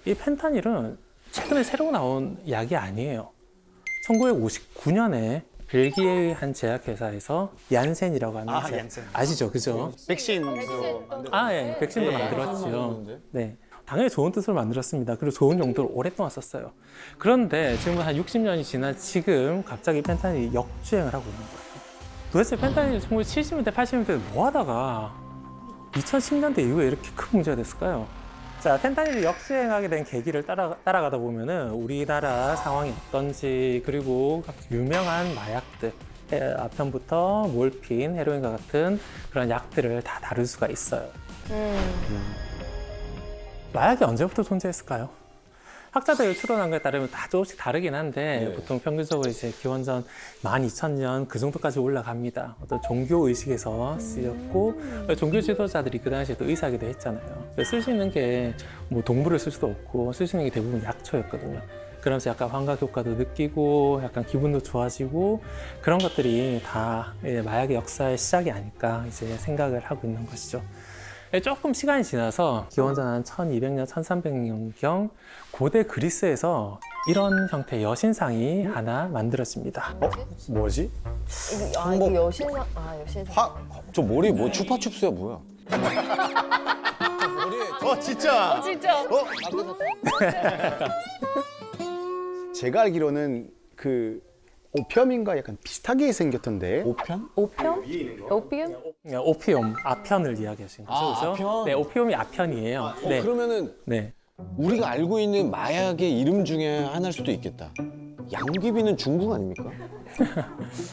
이 펜타닐은 최근에 새로 나온 약이 아니에요. 1959년에 벨기에의 한 제약회사에서 얀센이라고 하는 제약, 얀센. 아시죠? 그죠? 백신도 예, 백신도 예, 만들었죠. 네. 당연히 좋은 뜻으로 만들었습니다. 그리고 좋은 용도로 오랫동안 썼어요. 그런데 지금 한 60년이 지난 지금 갑자기 펜타닐이 역주행을 하고 있는 거예요. 도대체 펜타닐 1970년대, 80년대 뭐 하다가 2010년대 이후에 이렇게 큰 문제가 됐을까요? 자, 펜타닐이 역주행하게 된 계기를 따라가다 보면은 우리나라 상황이 어떤지, 그리고 각 유명한 마약들, 아편부터 몰핀, 헤로인과 같은 그런 약들을 다 다룰 수가 있어요. 마약이 언제부터 존재했을까요? 학자들이 추론한 것에 따르면 다 조금씩 다르긴 한데 네. 보통 평균적으로 이제 기원전 12,000년 그 정도까지 올라갑니다. 어떤 종교 의식에서 쓰였고 종교 지도자들이 그 당시에 또 의사기도 했잖아요. 쓸 수 있는 게 뭐 동물을 쓸 수도 없고 쓸 수 있는 게 대부분 약초였거든요. 그러면서 약간 환각 효과도 느끼고 약간 기분도 좋아지고 그런 것들이 다 마약의 역사의 시작이 아닐까 이제 생각을 하고 있는 것이죠. 조금 시간이 지나서 기원전 한 1200년, 1300년경 고대 그리스에서 이런 형태의 여신상이 하나 만들어집니다. 뭐지? 이거 여신상, 여신상. 저 머리 뭐 추파춥스야 뭐야? 진짜. 진짜. 제가 알기로는 그 오피엄인가 약간 비슷하게 생겼던데. 오편? 오피엄? 오피엄? 오피움, 아편을 이야기하신 거죠, 아, 그죠? 아편? 네, 오피움이 아편이에요. 네, 그러면은 네. 우리가 알고 있는 마약의 이름 중에 하나일 수도 있겠다. 양귀비는 중국 아닙니까?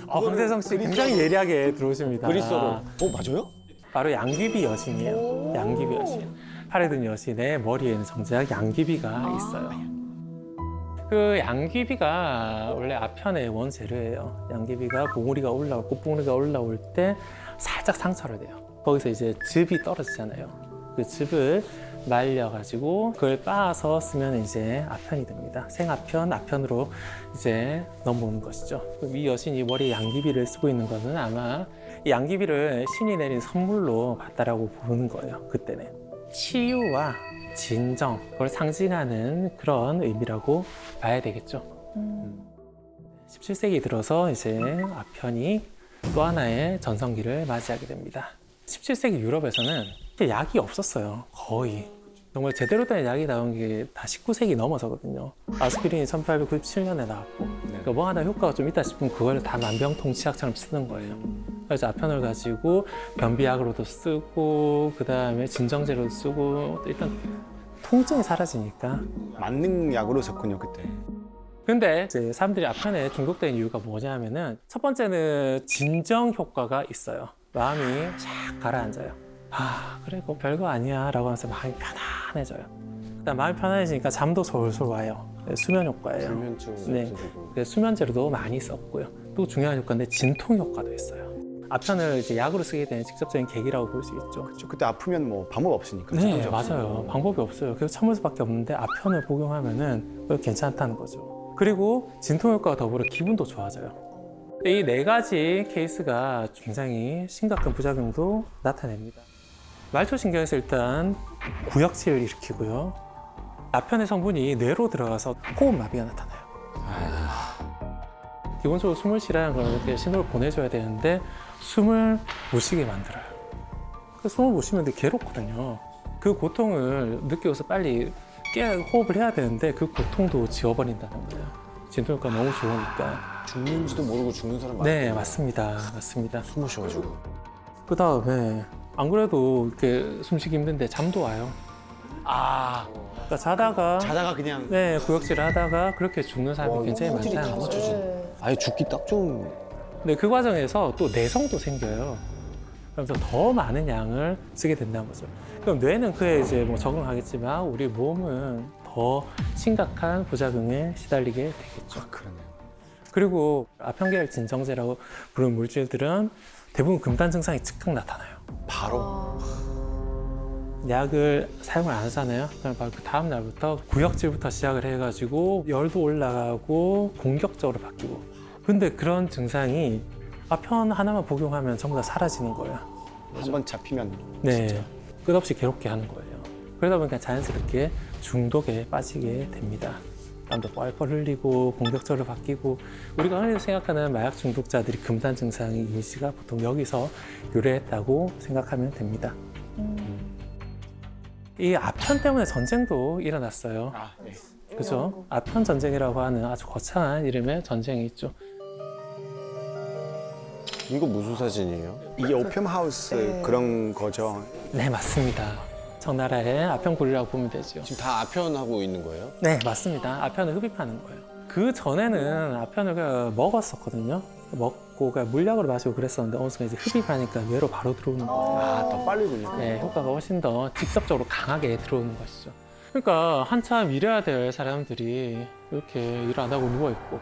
황세성 씨 굉장히 예리하게 들어오십니다. 그리스어로. 맞아요? 바로 양귀비 여신이에요. 양귀비 여신. 팔에 든 여신의 머리에는 정작 양귀비가 있어요. 그 양귀비가 원래 아편의 원재료예요. 양귀비가 봉우리가 올라올, 꽃봉우리가 올라올 때 살짝 상처를 내요. 거기서 이제 즙이 떨어지잖아요. 그 즙을 말려가지고 그걸 빻아서 쓰면 이제 아편이 됩니다. 생아편, 아편으로 이제 넘어오는 것이죠. 이 여신이 머리에 양귀비를 쓰고 있는 것은 아마 이 양귀비를 신이 내린 선물로 받다라고 보는 거예요. 그때는 치유와 진정, 그걸 상징하는 그런 의미라고 봐야 되겠죠. 17세기 들어서 이제 아편이 또 하나의 전성기를 맞이하게 됩니다. 17세기 유럽에서는 약이 없었어요. 거의. 정말 제대로 된 약이 나온 게 다 19세기 넘어서거든요. 아스피린이 1897년에 나왔고 그러니까 뭐 하나 효과가 좀 있다 싶으면 그걸 다 만병통치약처럼 쓰는 거예요. 그래서 아편을 가지고 변비약으로도 쓰고 그 다음에 진정제로도 쓰고 일단 통증이 사라지니까. 만능 약으로 썼군요 그때. 근데 이제 사람들이 아편에 중독된 이유가 뭐냐면은 첫 번째는 진정 효과가 있어요. 마음이 쫙 가라앉아요. 그래 그거 별거 아니야 라고 하면서 마음이 편안해져요. 그다음 마음이 편안해지니까 잠도 솔솔 와요. 수면 효과예요. 불면증. 네. 그래서 수면제로도 많이 썼고요. 또 중요한 효과인데 진통 효과도 있어요. 아편을 이제 약으로 쓰게 되는 직접적인 계기라고 볼 수 있죠. 그때 아프면 뭐 방법 없으니까. 네, 맞아요. 방법이 없어요. 그래서 참을 수밖에 없는데 아편을 복용하면은 괜찮다는 거죠. 그리고 진통 효과가 더불어 기분도 좋아져요. 이 네 가지 케이스가 굉장히 심각한 부작용도 나타냅니다. 말초신경에서 일단 구역질을 일으키고요. 아편의 성분이 뇌로 들어가서 호흡마비가 나타나요. 기본적으로 숨을 쉬라는 걸 이렇게 신호를 보내줘야 되는데 숨을 못 쉬게 만들어요. 숨을 못 쉬면 되게 괴롭거든요. 그 고통을 느끼고서 빨리 호흡을 해야 되는데 그 고통도 지워버린다는 거예요. 진통 효과가 너무 좋으니까. 죽는지도 모르고 죽는 사람 많아요. 네, 맞습니다. 맞습니다. 숨을 쉬어가지고. 그 다음에 안 그래도 이렇게 숨쉬기 힘든데 잠도 와요. 그러니까 자다가 그냥. 네, 구역질을 하다가 그렇게 죽는 사람이 굉장히 화질이 다 많다는 거죠. 맞춰지네. 아예 죽기 딱 좋은. 근데 그 과정에서 또 내성도 생겨요. 그러면서 더 많은 양을 쓰게 된다는 거죠. 그럼 뇌는 그에 이제 뭐 적응하겠지만 우리 몸은 더 심각한 부작용에 시달리게 되겠죠. 그러네요. 그리고 아편계열 진정제라고 부르는 물질들은 대부분 금단 증상이 즉각 나타나요. 바로. 약을 사용을 안 하잖아요. 그럼 바로 그 다음 날부터 구역질부터 시작을 해가지고 열도 올라가고 공격적으로 바뀌고. 근데 그런 증상이 아편 하나만 복용하면 전부 다 사라지는 거예요. 한 번 잡히면. 네, 끝없이 괴롭게 하는 거예요. 그러다 보니까 자연스럽게 중독에 빠지게 됩니다. 땀도 뻘뻘 흘리고 공격적으로 바뀌고 우리가 흔히 생각하는 마약 중독자들이 금단 증상의 이미지가 보통 여기서 유래했다고 생각하면 됩니다. 이 아편 때문에 전쟁도 일어났어요. 그죠? 아편 전쟁이라고 하는 아주 거창한 이름의 전쟁이 있죠. 이거 무슨 사진이에요? 이게 오피엄 하우스 그런 거죠. 네, 맞습니다. 청나라의 아편굴이라고 보면 되죠. 지금 다 아편하고 있는 거예요? 네, 맞습니다. 아편을 흡입하는 거예요. 그 전에는 아편을 먹었었거든요. 먹고 물약으로 마시고 그랬었는데 어느 순간 이제 흡입하니까 뇌로 바로 들어오는 거예요. 아, 더 빠르군요. 네, 효과가 훨씬 더 직접적으로 강하게 들어오는 것이죠. 그러니까 한참 일해야 될 사람들이 이렇게 일 안 하고 누워있고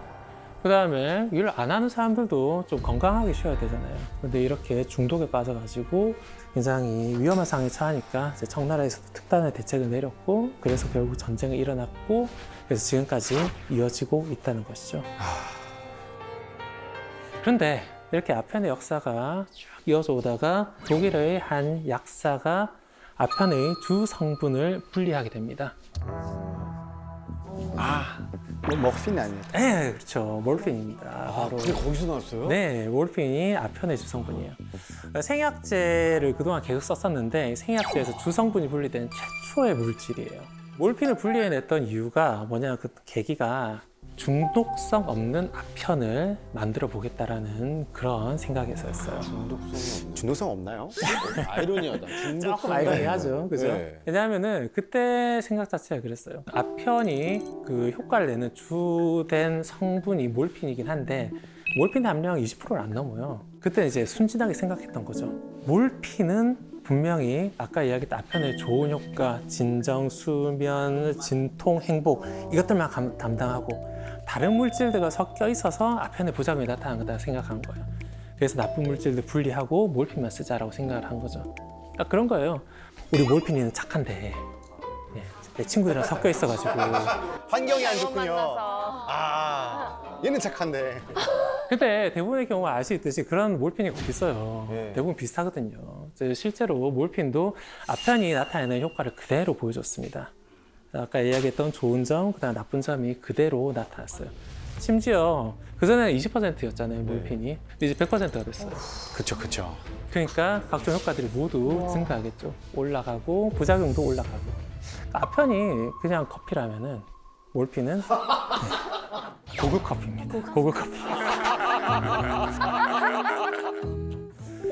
그 다음에 일 안 하는 사람들도 좀 건강하게 쉬어야 되잖아요. 근데 이렇게 중독에 빠져가지고 굉장히 위험한 상황에 처하니까 이제 청나라에서도 특단의 대책을 내렸고 그래서 결국 전쟁이 일어났고 그래서 지금까지 이어지고 있다는 것이죠. 그런데 이렇게 아편의 역사가 쭉 이어져 오다가 독일의 한 약사가 아편의 주 성분을 분리하게 됩니다. 뭐 머핀 아니에요? 네, 그렇죠. 몰핀입니다. 바로. 그게 거기서 나왔어요? 네, 몰핀이 아편의 주성분이에요. 생약제를 그동안 계속 썼었는데 생약제에서 주성분이 분리된 최초의 물질이에요. 몰핀을 분리해냈던 이유가 뭐냐, 그 계기가 중독성 없는 아편을 만들어 보겠다라는 그런 생각에서였어요. 중독성이 없네. 중독성 없나요? 아이러니하다. 중독성 조금 아이러니하죠, 그죠? 네. 왜냐하면은 그때 생각 자체가 그랬어요. 아편이 그 효과를 내는 주된 성분이 몰핀이긴 한데 몰핀 함량 20%를 안 넘어요. 그때 이제 순진하게 생각했던 거죠. 몰핀은 분명히 아까 이야기했던 아편의 좋은 효과, 진정, 수면, 진통, 행복 이것들만 담당하고 다른 물질들과 섞여 있어서 아편의 부작용이 나타난 거다 생각한 거예요. 그래서 나쁜 물질들 분리하고 몰핀만 쓰자라고 생각을 한 거죠. 그러니까 그런 거예요. 우리 몰핀이는 착한데 예, 내 친구들이랑 섞여 있어가지고 환경이 안 잘못 좋군요. 만나서. 아, 얘는 착한데. 근데 대부분의 경우 알 수 있듯이 그런 몰핀이 있어요. 네. 대부분 비슷하거든요. 실제로 몰핀도 아편이 나타내는 효과를 그대로 보여줬습니다. 아까 이야기했던 좋은 점, 그다음 나쁜 점이 그대로 나타났어요. 심지어 그전에는 20%였잖아요, 몰핀이. 이제 100%가 됐어요. 그쵸. 그러니까 각종 효과들이 모두 증가하겠죠. 올라가고 부작용도 올라가고. 아편이 그냥 커피라면은 몰핀은 고급 커피입니다. 고급 커피.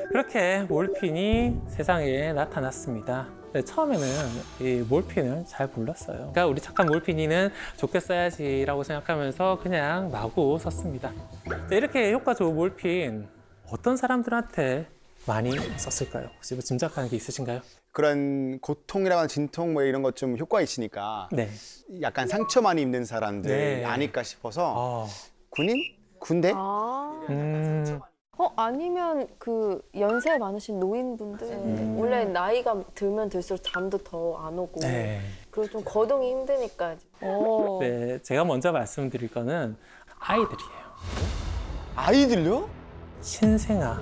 그렇게 몰핀이 세상에 나타났습니다. 처음에는 이 몰핀을 잘 몰랐어요. 그러니까 우리 착한 몰핀이는 좋게 써야지라고 생각하면서 그냥 마구 썼습니다. 이렇게 효과 좋은 몰핀 어떤 사람들한테 많이 썼을까요? 혹시 뭐 짐작하는 게 있으신가요? 그런 고통이라거나 진통 뭐 이런 것 좀 효과 있으니까 네. 약간 상처 많이 입는 사람들 네. 아닐까 싶어서 어, 군인? 군대? 아니면 그 연세 많으신 노인분들 원래 나이가 들면 들수록 잠도 더 안 오고 네. 그리고 좀 거동이 힘드니까. 네, 제가 먼저 말씀드릴 거는 아이들이에요. 아이들요? 신생아.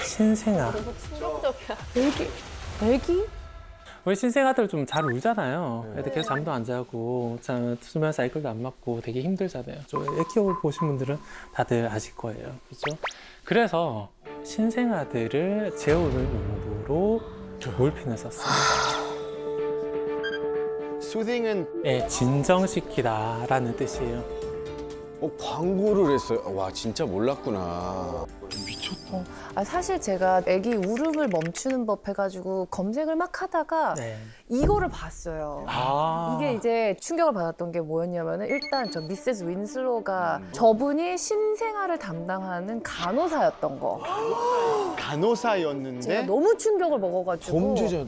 신생아. 너무 충격적이야. 애기? 우리 신생아들 좀 잘 울잖아요. 애들 계속 잠도 안 자고, 수면 사이클도 안 맞고 되게 힘들잖아요. 애 키워보신 분들은 다들 아실 거예요. 그렇죠? 그래서 신생아들을 재우는 용도로 몰핀을 썼습니다. 수딩은 네, 진정시키다라는 뜻이에요. 광고를 했어요. 와, 진짜 몰랐구나. 사실 제가 아기 울음을 멈추는 법 해가지고 검색을 막 하다가 네. 이거를 봤어요. 아. 이게 이제 충격을 받았던 게 뭐였냐면은 일단 저 미세스 윈슬로가 저분이 신생아를 담당하는 간호사였던 거. 제가 간호사였는데 너무 충격을 먹어가지고 범죄자.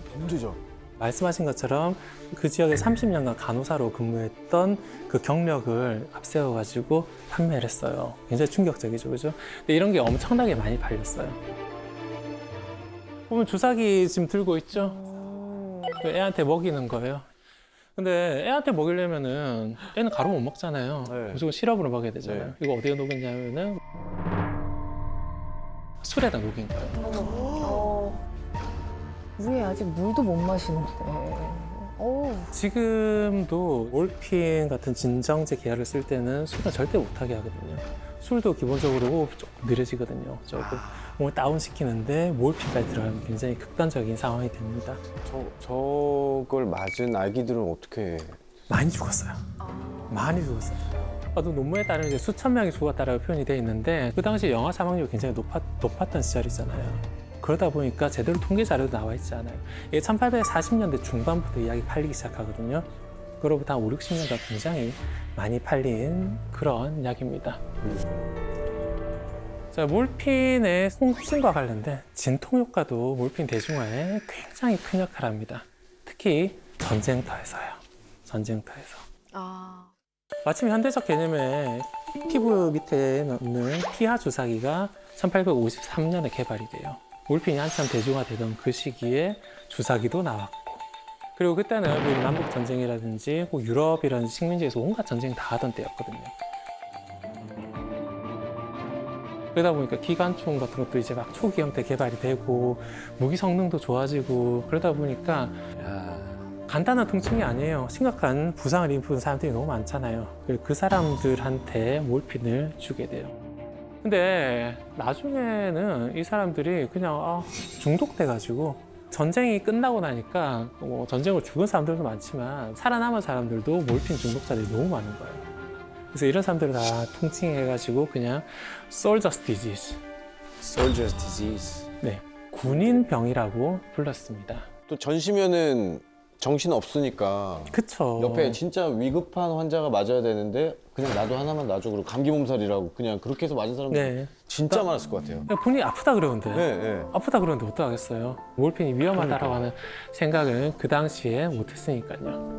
말씀하신 것처럼 그 지역에 30년간 간호사로 근무했던 그 경력을 앞세워가지고 판매를 했어요. 굉장히 충격적이죠, 그죠? 근데 이런 게 엄청나게 많이 팔렸어요. 보면 주사기 지금 들고 있죠? 그 애한테 먹이는 거예요. 근데 애한테 먹이려면은 애는 가루 못 먹잖아요. 네. 무조건 시럽으로 먹여야 되잖아요. 이거 어디에 녹였냐면은 술에다 녹인 거예요. 우리 아직 물도 못 마시는데. 어우. 지금도 몰핀 같은 진정제 계열을 쓸 때는 술은 절대 못하게 하거든요. 술도 기본적으로 호흡이 조금 느려지거든요. 조금 몸을 다운시키는데 몰핀까지 들어가면 굉장히 극단적인 상황이 됩니다. 저걸 맞은 아기들은 어떻게? 많이 죽었어요. 많이 죽었어요. 또 논문에 따르면 이제 수천 명이 죽었다라고 표현이 되어 있는데 그 당시 영아 사망률이 굉장히 높았던 시절이잖아요. 그러다 보니까 제대로 통계 자료도 나와 있지 않아요. 이게 1840년대 중반부터 이야기 팔리기 시작하거든요. 그로부터 한 5, 60년대 굉장히 많이 팔린 그런 약입니다. 자, 몰핀의 통증과 관련된 진통 효과도 몰핀 대중화에 굉장히 큰 역할을 합니다. 특히 전쟁터에서요. 전쟁터에서. 아. 마침 현대적 개념의 피부 밑에 넣는 피하 주사기가 1853년에 개발이 돼요. 몰핀이 한참 대중화되던 그 시기에 주사기도 나왔고, 그리고 그때는 뭐 남북 전쟁이라든지 유럽이라든지 식민지에서 온갖 전쟁 다 하던 때였거든요. 그러다 보니까 기관총 같은 것도 이제 막 초기형 때 개발이 되고 무기 성능도 좋아지고 그러다 보니까 간단한 통증이 아니에요. 심각한 부상을 입은 사람들이 너무 많잖아요. 그 사람들한테 몰핀을 주게 돼요. 근데 나중에는 이 사람들이 그냥 중독돼가지고 전쟁이 끝나고 나니까 전쟁으로 죽은 사람들도 많지만 살아남은 사람들도 몰핀 중독자들이 너무 많은 거예요. 그래서 이런 사람들을 다 통칭해가지고 그냥 Soldier's Disease, Soldier's Disease. 네, 군인병이라고 불렀습니다. 또 전시면은 정신 없으니까 그쵸. 옆에 진짜 위급한 환자가 맞아야 되는데 그냥 나도 하나만 놔줘 그리고 감기 몸살이라고 그냥 그렇게 해서 맞은 사람들 네. 진짜 많았을 것 같아요. 그냥 본인이 아프다 그러는데 네. 아프다 그러는데 어떡하겠어요. 몰핀이 위험하다라고 하는 생각을 그 당시에 못했으니까요.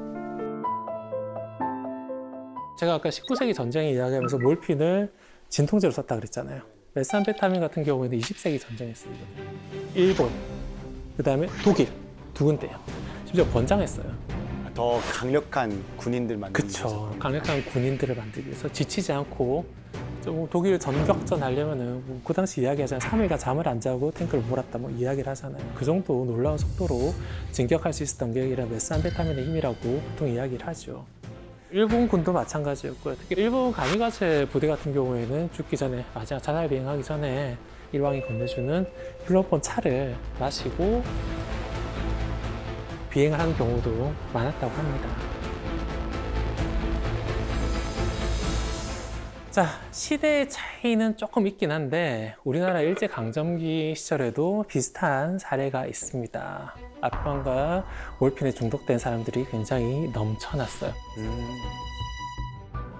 제가 아까 19세기 전쟁에 이야기하면서 몰핀을 진통제로 썼다 그랬잖아요. 메스암페타민 같은 경우에는 20세기 전쟁에 쓰이거든요. 일본, 그 다음에 독일 두 군데요. 심지어 권장했어요. 더 강력한 군인들 만드는 그쵸. 강력한 군인들을 만들기 위해서 지치지 않고 좀 독일 전격전 하려면은 그 당시 이야기하잖아요. 3일간 잠을 안 자고 탱크를 몰았다 뭐 이야기를 하잖아요. 그 정도 놀라운 속도로 진격할 수 있었던 게 이런 메스암페타민의 힘이라고 보통 이야기를 하죠. 일본군도 마찬가지였고요. 특히 일본 가미가체 부대 같은 경우에는 죽기 전에 마지막 자살 비행하기 전에 일왕이 건네주는 플로폰 차를 마시고 비행을 하는 경우도 많았다고 합니다. 자, 시대의 차이는 조금 있긴 한데 우리나라 일제강점기 시절에도 비슷한 사례가 있습니다. 아편과 몰핀에 중독된 사람들이 굉장히 넘쳐났어요.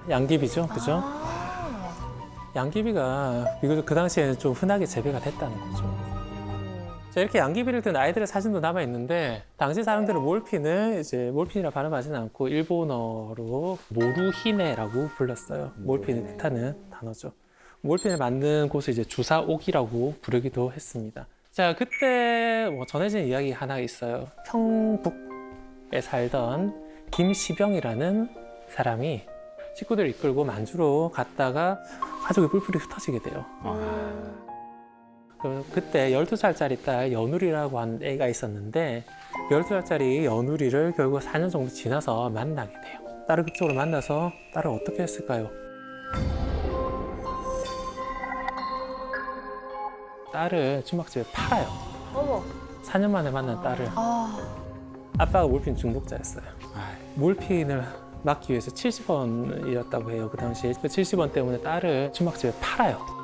양귀비죠, 그죠? 양귀비가 비교적 그 당시에는 좀 흔하게 재배가 됐다는 거죠. 자, 이렇게 양귀비를 든 아이들의 사진도 남아 있는데 당시 사람들은 몰핀을 이제 몰핀이라 발음하지는 않고 일본어로 모루히네라고 불렀어요. 몰핀을 뜻하는 단어죠. 몰핀을 만든 곳을 이제 주사옥이라고 부르기도 했습니다. 자, 그때 전해진 이야기 하나 있어요. 평북에 살던 김시병이라는 사람이 식구들을 이끌고 만주로 갔다가 가족이 뿔뿔이 흩어지게 돼요. 그때 12살짜리 딸 연우리라고 하는 애가 있었는데 12살짜리 연우리를 결국 4년 정도 지나서 만나게 돼요. 딸을 그쪽으로 만나서 딸을 어떻게 했을까요? 딸을 주막집에 팔아요. 어머. 4년 만에 만난 딸을. 아빠가 몰핀 중독자였어요. 몰핀을 막기 위해서 70원이었다고 해요. 그 당시에 그 70원 때문에 딸을 주막집에 팔아요.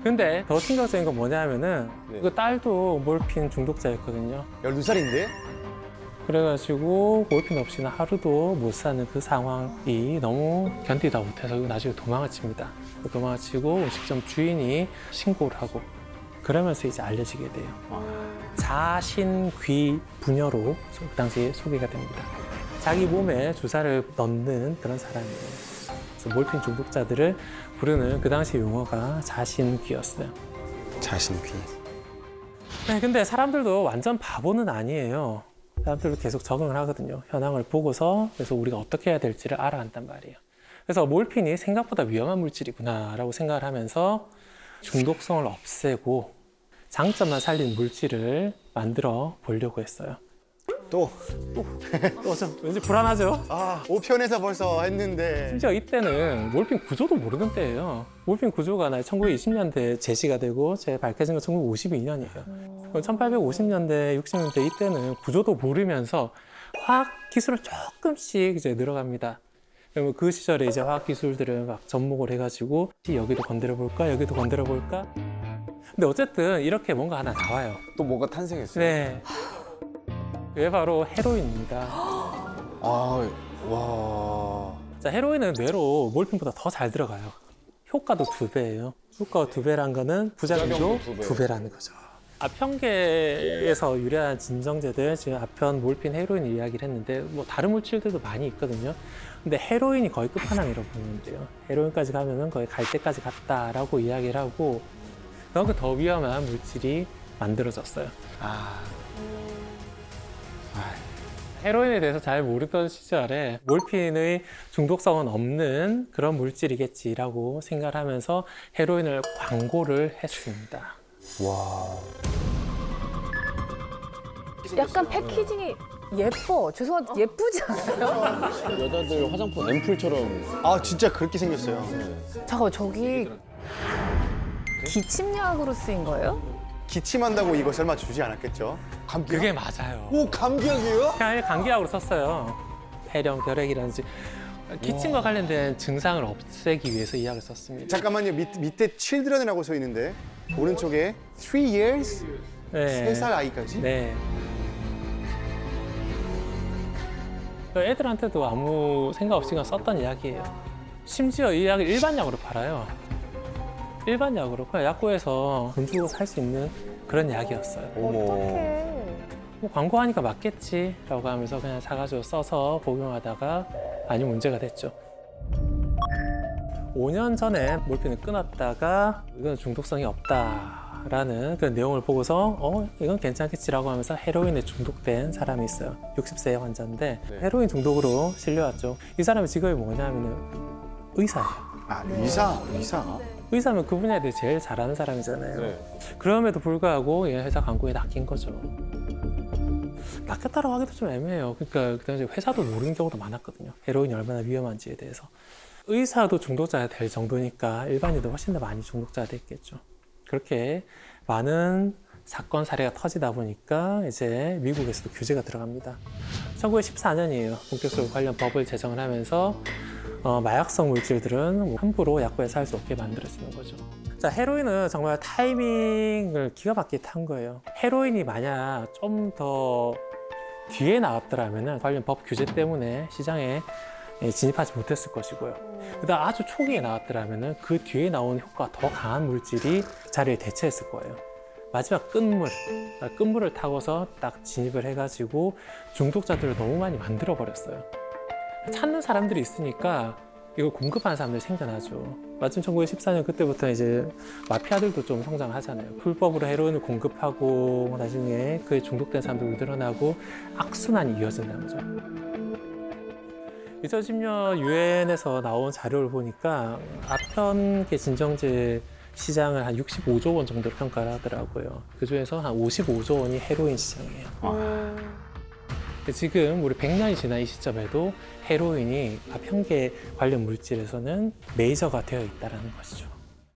근데 더 충격적인 건 뭐냐면은 그 딸도 몰핀 중독자였거든요. 12살인데? 그래가지고 몰핀 없이는 하루도 못 사는 그 상황이 너무 견디다 못해서 나중에 도망을 칩니다. 도망을 치고 음식점 주인이 신고를 하고 그러면서 이제 알려지게 돼요. 자신귀 부녀로 그 당시에 소개가 됩니다. 자기 몸에 주사를 넣는 그런 사람이에요. 그래서 몰핀 중독자들을 부르는 그 당시 용어가 자신귀였어요. 자신귀. 네, 근데 사람들도 완전 바보는 아니에요. 사람들도 계속 적응을 하거든요. 현황을 보고서 그래서 우리가 어떻게 해야 될지를 알아간단 말이에요. 그래서 몰핀이 생각보다 위험한 물질이구나라고 생각을 하면서 중독성을 없애고 장점만 살린 물질을 만들어 보려고 했어요. 또 좀 왠지 불안하죠? 5편에서 벌써 했는데 심지어 이때는 몰핀 구조도 모르는 때예요. 몰핀 구조가 1920년대에 제시가 되고 밝혀진 건 1952년이에요. 1850년대, 60년대 이때는 구조도 모르면서 화학 기술은 조금씩 이제 늘어갑니다. 그러면 그 시절에 이제 화학 기술들을 막 접목을 해가지고 여기도 건드려 볼까, 여기도 건드려 볼까. 근데 어쨌든 이렇게 뭔가 하나 나와요. 또 뭐가 탄생했어요. 네. 그게 바로 헤로인입니다. 아, 와. 자, 헤로인은 뇌로 몰핀보다 더 잘 들어가요. 효과도 2배예요. 효과가 2배란 거는 부작용도 부작용도 2배라는 거죠. 아편계에서 유래한 진정제들, 지금 아편, 몰핀, 헤로인 이야기를 했는데 뭐 다른 물질들도 많이 있거든요. 근데 헤로인이 거의 끝판왕이라고 보면 돼요. 헤로인까지 가면은 거의 갈 때까지 갔다라고 이야기를 하고 그만큼 더 위험한 물질이 만들어졌어요. 헤로인에 대해서 잘 모르던 시절에 몰핀의 중독성은 없는 그런 물질이겠지라고 생각을 하면서 헤로인을 광고를 했습니다. 약간 패키징이 예뻐. 죄송한데 예쁘지 않아요? 여자들 화장품 앰플처럼. 아 진짜 그렇게 생겼어요. 잠깐만, 저기 기침약으로 쓰인 거예요? 기침한다고 이거 설마 주지 않았겠죠? 그게 맞아요. 오, 감기약이에요? 그냥 감기약으로 썼어요. 폐렴, 결핵이라든지 기침과 관련된 증상을 없애기 위해서 이 약을 썼습니다. 잠깐만요. 밑에 children이라고 써 있는데 오른쪽에 3 years? 네. 3살 아이까지? 네. 애들한테도 아무 생각 없이 그냥 썼던 이야기예요. 심지어 이 약을 일반 약으로 팔아요. 일반 약으로 그냥 약국에서 돈 주고 살 수 있는 그런 약이었어요. 어머. 뭐 광고하니까 맞겠지라고 하면서 그냥 사가지고 써서 복용하다가 많이 문제가 됐죠. 5년 전에 몰핀을 끊었다가 이건 중독성이 없다라는 그런 내용을 보고서 이건 괜찮겠지라고 하면서 헤로인에 중독된 사람이 있어요. 60세 환자인데 네. 헤로인 중독으로 실려왔죠. 이 사람의 직업이 뭐냐면은 의사예요. 아 의사? 의사면 그 분야에 대해 제일 잘하는 사람이잖아요. 네. 그럼에도 불구하고 이 회사 광고에 낚인 거죠. 낚였다고 하기도 좀 애매해요. 그러니까 그 당시 회사도 모르는 경우도 많았거든요. 헤로인이 얼마나 위험한지에 대해서. 의사도 중독자가 될 정도니까 일반인도 훨씬 더 많이 중독자가 됐겠죠. 그렇게 많은 사건 사례가 터지다 보니까 이제 미국에서도 규제가 들어갑니다. 1914년이에요. 본격적으로 관련 법을 제정을 하면서 마약성 물질들은 함부로 약국에서 살 수 없게 만들어지는 거죠. 자, 헤로인은 정말 타이밍을 기가 막히게 탄 거예요. 헤로인이 만약 좀 더 뒤에 나왔더라면 관련 법 규제 때문에 시장에 진입하지 못했을 것이고요. 그다음 아주 초기에 나왔더라면 그 뒤에 나온 효과가 더 강한 물질이 자리를 대체했을 거예요. 마지막 끝물을 타고서 딱 진입을 해가지고 중독자들을 너무 많이 만들어 버렸어요. 찾는 사람들이 있으니까 이걸 공급하는 사람들이 생겨나죠. 마침 1914년 그때부터 이제 마피아들도 좀 성장하잖아요. 불법으로 헤로인을 공급하고 나중에 그에 중독된 사람들도 늘어나고 악순환이 이어진다는 거죠. 2010년 유엔에서 나온 자료를 보니까 아편계 진정제 시장을 한 65조 원 정도 평가를 하더라고요. 그중에서 한 55조 원이 헤로인 시장이에요. 지금 우리 100년이 지난 이 시점에도 헤로인이 아편계 관련 물질에서는 메이저가 되어 있다는 것이죠.